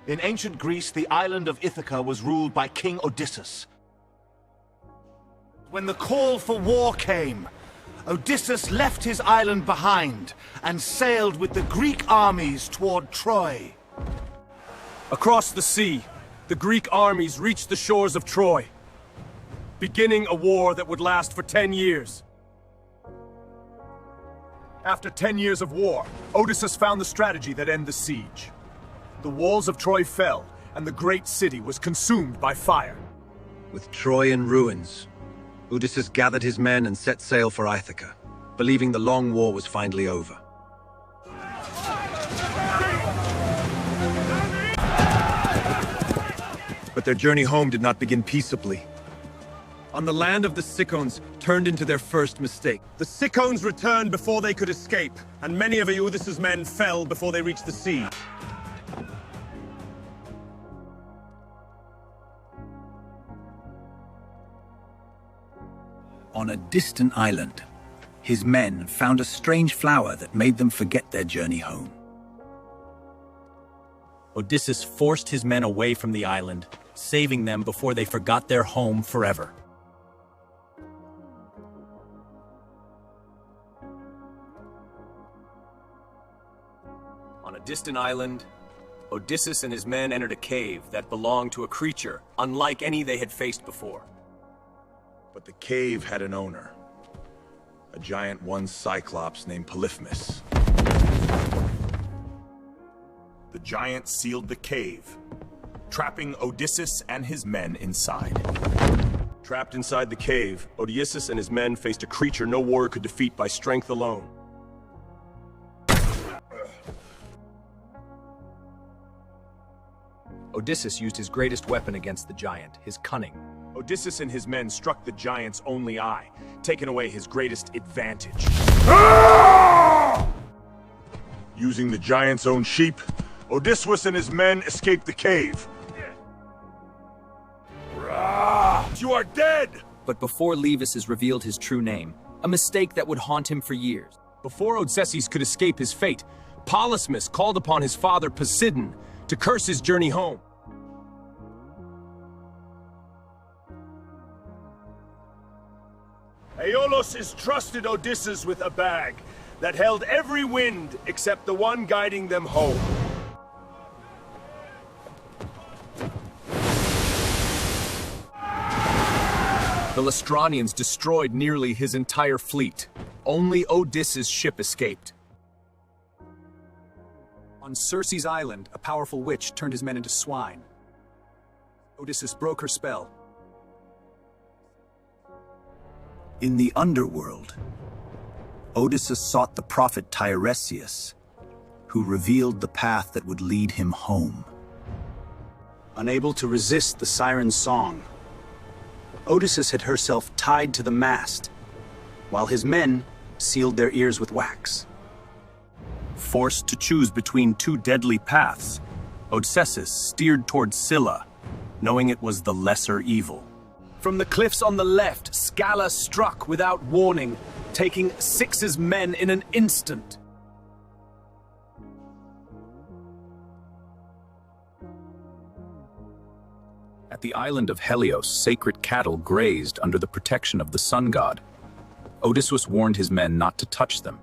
In ancient Greece, the island of Ithaca was ruled by King Odysseus. When the call for war came, Odysseus left his island behind and sailed with the Greek armies toward Troy. Across the sea, the Greek armies reached the shores of Troy, beginning a war that would last for 10 years. After 10 years of war, Odysseus found the strategy that ended the siege. The walls of Troy fell, and the great city was consumed by fire. With Troy in ruins, Odysseus gathered his men and set sail for Ithaca, believing the long war was finally over. But their journey home did not begin peaceably. On the land of the Cicons turned into their first mistake. The Cicons returned before they could escape, and many of Odysseus' men fell before they reached the sea. On a distant island, his men found a strange flower that made them forget their journey home. Odysseus forced his men away from the island, saving them before they forgot their home forever. On a distant island, Odysseus and his men entered a cave that belonged to a creature unlike any they had faced before. But the cave had an owner, a giant one Cyclops named Polyphemus. The giant sealed the cave, trapping Odysseus and his men inside. Trapped inside the cave, Odysseus and his men faced a creature no warrior could defeat by strength alone. Odysseus used his greatest weapon against the giant, his cunning. Odysseus and his men struck the giant's only eye, taking away his greatest advantage. Using the giant's own sheep, Odysseus and his men escaped the cave. You are dead! But before Levis revealed his true name, a mistake that would haunt him for years. Before Odysseus could escape his fate, Polyphemus called upon his father Poseidon to curse his journey home. Aeolus entrusted Odysseus with a bag that held every wind except the one guiding them home. The Lastronians destroyed nearly his entire fleet. Only Odysseus' ship escaped. On Circe's island, a powerful witch turned his men into swine. Odysseus broke her spell. In the underworld, Odysseus sought the prophet Tiresias, who revealed the path that would lead him home. Unable to resist the Sirens' song, Odysseus had herself tied to the mast, while his men sealed their ears with wax. Forced to choose between two deadly paths, Odysseus steered toward Scylla, knowing it was the lesser evil. From the cliffs on the left, Scylla struck without warning, taking Six's men in an instant. At the island of Helios, sacred cattle grazed under the protection of the sun god. Odysseus warned his men not to touch them.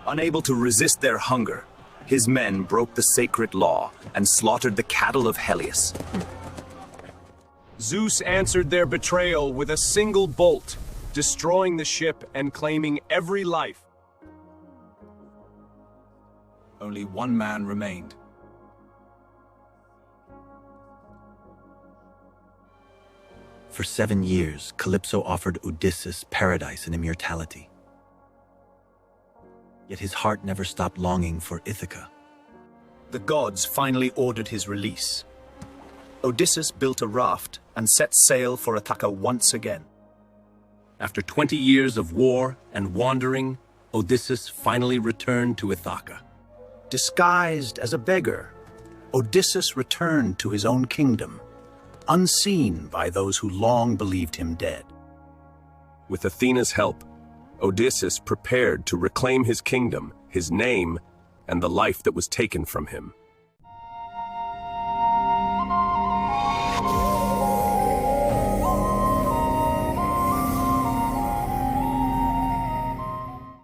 Unable to resist their hunger, his men broke the sacred law and slaughtered the cattle of Helios. Zeus answered their betrayal with a single bolt, destroying the ship and claiming every life. Only one man remained. For 7 years, Calypso offered Odysseus paradise and immortality. Yet his heart never stopped longing for Ithaca. The gods finally ordered his release. Odysseus built a raft and set sail for Ithaca once again. After 20 years of war and wandering, Odysseus finally returned to Ithaca. Disguised as a beggar, Odysseus returned to his own kingdom, unseen by those who long believed him dead. With Athena's help, Odysseus prepared to reclaim his kingdom, his name, and the life that was taken from him.